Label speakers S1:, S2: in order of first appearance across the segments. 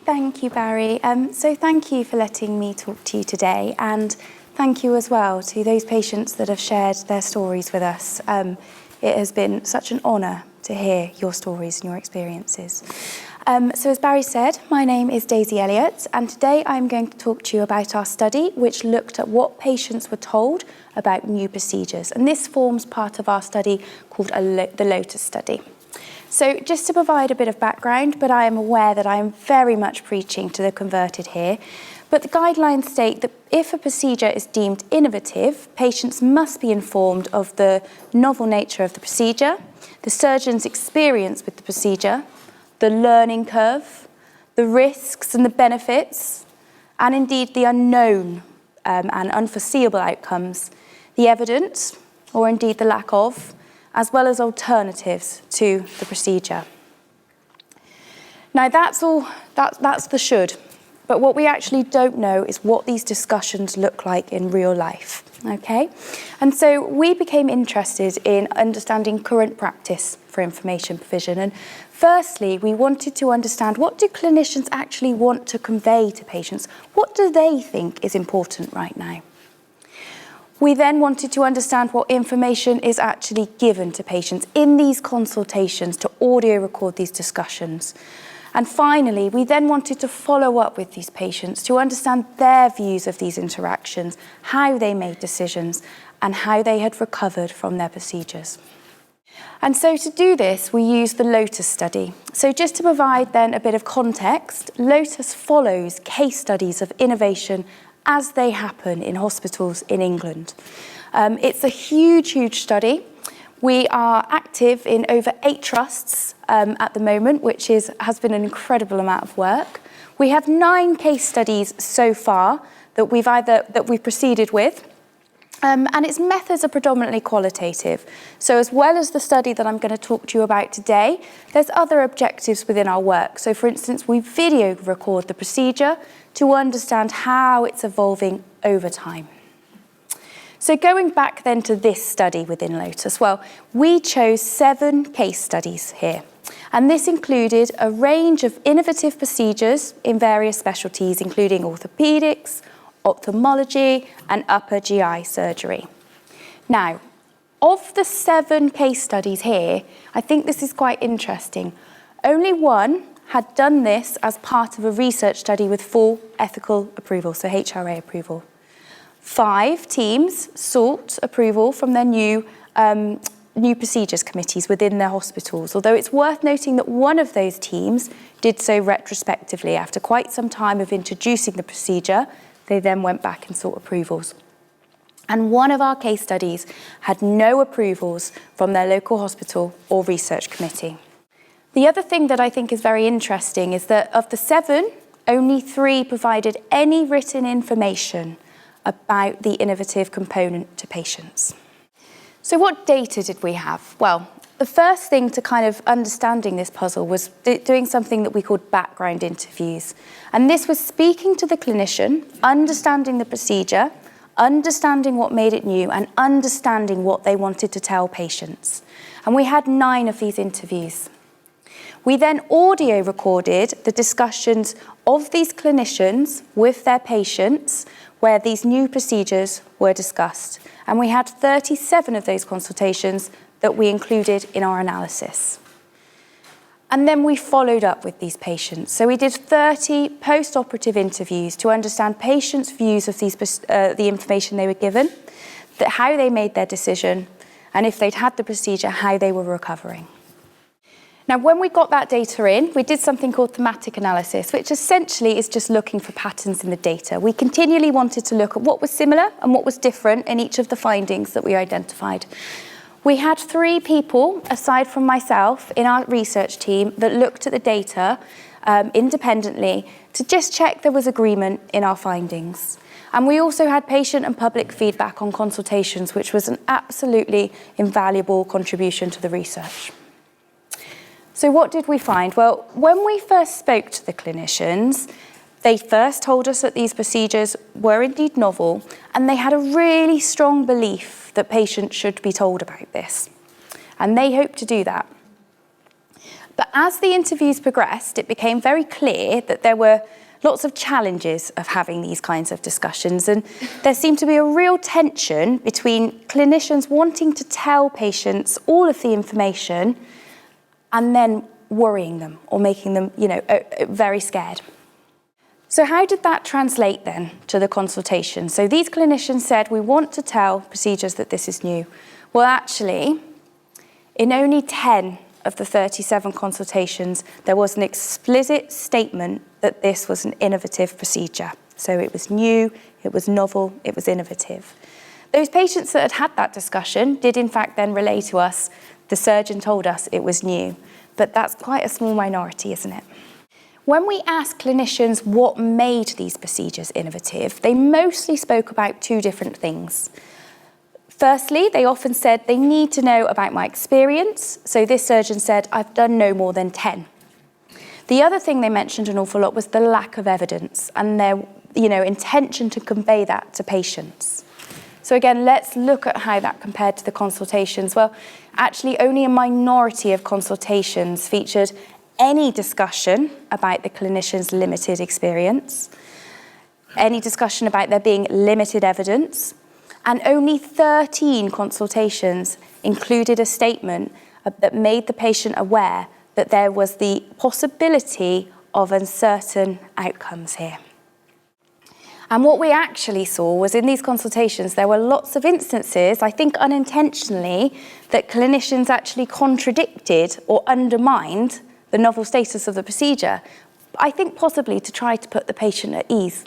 S1: Thank you, Barry. So thank you for letting me talk to you today, and thank you as well to those patients that have shared their stories with us. It has been such an honour to hear your stories and your experiences. So as Barry said, my name is Daisy Elliott, and today I'm going to talk to you about our study which looked at what patients were told about new procedures, and this forms part of our study called the Lotus Study. So just to provide a bit of background, but I am aware that I am very much preaching to the converted here, but the guidelines state that if a procedure is deemed innovative, patients must be informed of the novel nature of the procedure, the surgeon's experience with the procedure, the learning curve, the risks and the benefits, and indeed the unknown and unforeseeable outcomes, the evidence, or indeed the lack of, as well as alternatives to the procedure. Now that's the should, but what we actually don't know is what these discussions look like in real life, okay? And so we became interested in understanding current practice for information provision, and firstly, we wanted to understand, what do clinicians actually want to convey to patients? What do they think is important right now? We then wanted to understand what information is actually given to patients in these consultations to audio record these discussions. And finally, we then wanted to follow up with these patients to understand their views of these interactions, how they made decisions, and how they had recovered from their procedures. And so to do this, we used the Lotus Study. So just to provide then a bit of context, Lotus follows case studies of innovation as they happen in hospitals in England. It's a huge study. We are active in over 8 trusts at the moment, which has been an incredible amount of work. We have 9 case studies so far that we've proceeded with. And its methods are predominantly qualitative. So as well as the study that I'm going to talk to you about today, there's other objectives within our work. So for instance, we video record the procedure to understand how it's evolving over time. So going back then to this study within Lotus, well, we chose 7 case studies here. And this included a range of innovative procedures in various specialties, including orthopedics, ophthalmology, and upper GI surgery. Now, of the 7 case studies here, I think this is quite interesting. Only one had done this as part of a research study with full ethical approval, so HRA approval. 5 teams sought approval from their new procedures committees within their hospitals, although it's worth noting that one of those teams did so retrospectively. After quite some time of introducing the procedure, they then went back and sought approvals. And one of our case studies had no approvals from their local hospital or research committee. The other thing that I think is very interesting is that of the 7, only 3 provided any written information about the innovative component to patients. So what data did we have? Well, the first thing to kind of understanding this puzzle was doing something that we called background interviews. And this was speaking to the clinician, understanding the procedure, understanding what made it new, and understanding what they wanted to tell patients. And we had 9 of these interviews. We then audio recorded the discussions of these clinicians with their patients where these new procedures were discussed. And we had 37 of those consultations that we included in our analysis. And then we followed up with these patients. So we did 30 post-operative interviews to understand patients' views of the information they were given, how they made their decision, and if they'd had the procedure, how they were recovering. Now, when we got that data in, we did something called thematic analysis, which essentially is just looking for patterns in the data. We continually wanted to look at what was similar and what was different in each of the findings that we identified. We had 3 people, aside from myself, in our research team that looked at the data independently to just check there was agreement in our findings. And we also had patient and public feedback on consultations, which was an absolutely invaluable contribution to the research. So what did we find? Well, when we first spoke to the clinicians, they first told us that these procedures were indeed novel, and they had a really strong belief that patients should be told about this. And they hope to do that. But as the interviews progressed, it became very clear that there were lots of challenges of having these kinds of discussions, and there seemed to be a real tension between clinicians wanting to tell patients all of the information and then worrying them or making them, very scared. So how did that translate then to the consultation? So these clinicians said, we want to tell procedures that this is new. Well, actually, in only 10 of the 37 consultations, there was an explicit statement that this was an innovative procedure. So it was new, it was novel, it was innovative. Those patients that had that discussion did in fact then relay to us, the surgeon told us it was new, but that's quite a small minority, isn't it? When we asked clinicians what made these procedures innovative, they mostly spoke about two different things. Firstly, they often said they need to know about my experience. So this surgeon said, I've done no more than 10. The other thing they mentioned an awful lot was the lack of evidence and their intention to convey that to patients. So again, let's look at how that compared to the consultations. Well, actually only a minority of consultations featured any discussion about the clinician's limited experience, any discussion about there being limited evidence, and only 13 consultations included a statement that made the patient aware that there was the possibility of uncertain outcomes here. And what we actually saw was in these consultations, there were lots of instances, I think unintentionally, that clinicians actually contradicted or undermined the novel status of the procedure, I think possibly to try to put the patient at ease.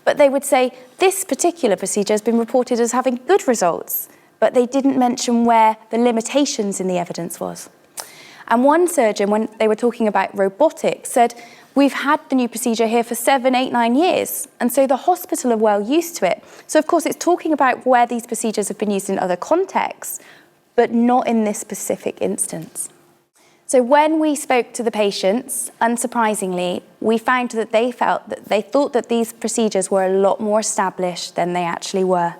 S1: But they would say, this particular procedure has been reported as having good results, but they didn't mention where the limitations in the evidence was. And one surgeon, when they were talking about robotics, said, we've had the new procedure here for 7, 8, 9 years, and so the hospital are well used to it. So of course it's talking about where these procedures have been used in other contexts, but not in this specific instance. So when we spoke to the patients, unsurprisingly, we found that they thought that these procedures were a lot more established than they actually were.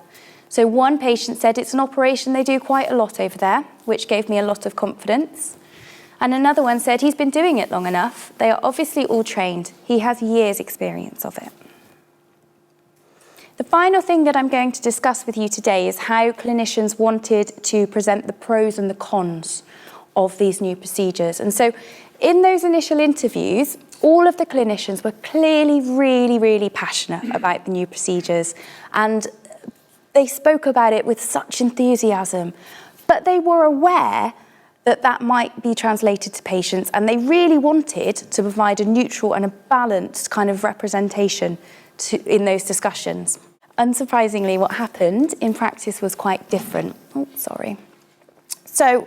S1: So one patient said it's an operation they do quite a lot over there, which gave me a lot of confidence. And another one said he's been doing it long enough. They are obviously all trained. He has years' experience of it. The final thing that I'm going to discuss with you today is how clinicians wanted to present the pros and the cons of these new procedures. And so in those initial interviews, all of the clinicians were clearly really, really passionate about the new procedures, and they spoke about it with such enthusiasm, but they were aware that that might be translated to patients, and they really wanted to provide a neutral and a balanced kind of representation in those discussions. Unsurprisingly, what happened in practice was quite different. So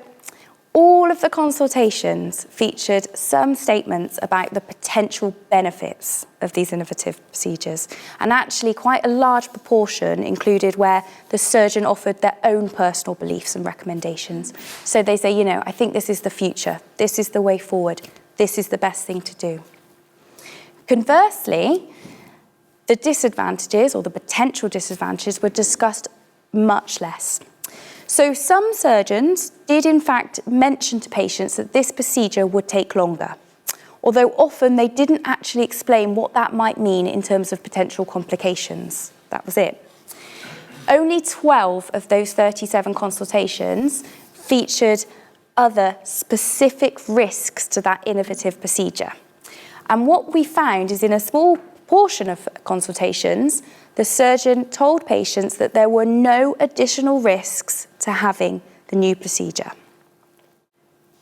S1: all of the consultations featured some statements about the potential benefits of these innovative procedures, and actually quite a large proportion included where the surgeon offered their own personal beliefs and recommendations. So they say, I think this is the future, this is the way forward, this is the best thing to do. Conversely, the disadvantages or the potential disadvantages were discussed much less. So some surgeons did in fact mention to patients that this procedure would take longer, although often they didn't actually explain what that might mean in terms of potential complications. That was it. Only 12 of those 37 consultations featured other specific risks to that innovative procedure. And what we found is in a small portion of consultations, the surgeon told patients that there were no additional risks to having the new procedure.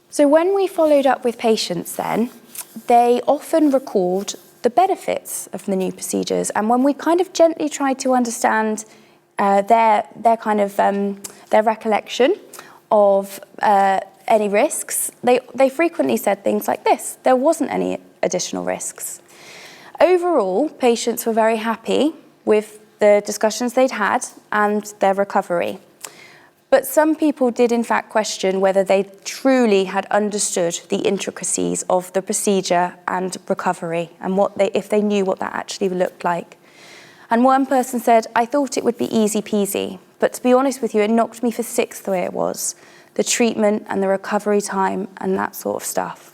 S1: So when we followed up with patients then, they often recalled the benefits of the new procedures. And when we kind of gently tried to understand their recollection of any risks, they frequently said things like this: there wasn't any additional risks. Overall, patients were very happy with the discussions they'd had and their recovery. But some people did in fact question whether they truly had understood the intricacies of the procedure and recovery, and if they knew what that actually looked like. And one person said, I thought it would be easy peasy, but to be honest with you, it knocked me for six the way it was, the treatment and the recovery time and that sort of stuff.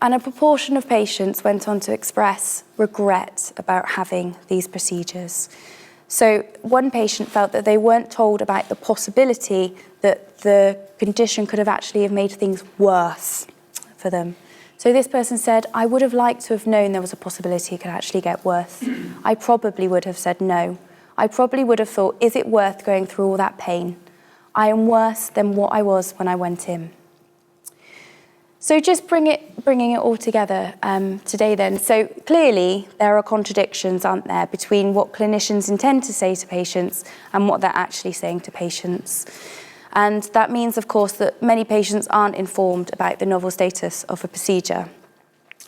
S1: And a proportion of patients went on to express regret about having these procedures. So one patient felt that they weren't told about the possibility that the condition could have actually have made things worse for them. So this person said, I would have liked to have known there was a possibility it could actually get worse. I probably would have said no. I probably would have thought, is it worth going through all that pain? I am worse than what I was when I went in. So just bringing it all together today then. So clearly there are contradictions, aren't there, between what clinicians intend to say to patients and what they're actually saying to patients. And that means, of course, that many patients aren't informed about the novel status of a procedure.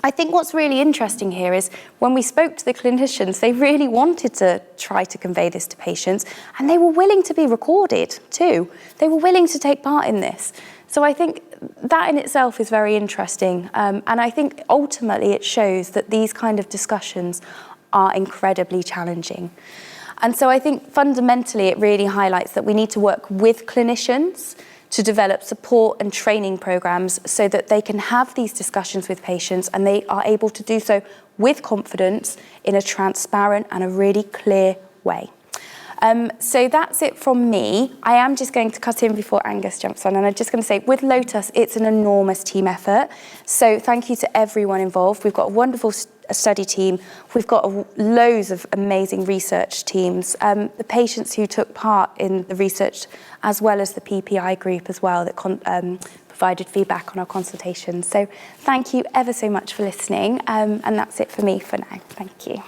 S1: I think what's really interesting here is when we spoke to the clinicians, they really wanted to try to convey this to patients, and they were willing to be recorded too. They were willing to take part in this. So I think that in itself is very interesting. And I think ultimately it shows that these kind of discussions are incredibly challenging. And so I think fundamentally it really highlights that we need to work with clinicians to develop support and training programs so that they can have these discussions with patients and they are able to do so with confidence in a transparent and a really clear way. So that's it from me. I am just going to cut in before Angus jumps on, and I'm just going to say, with Lotus, it's an enormous team effort. So thank you to everyone involved. We've got a wonderful study team. We've got loads of amazing research teams. The patients who took part in the research, as well as the PPI group as well, that provided feedback on our consultation. So thank you ever so much for listening. And that's it for me for now. Thank you.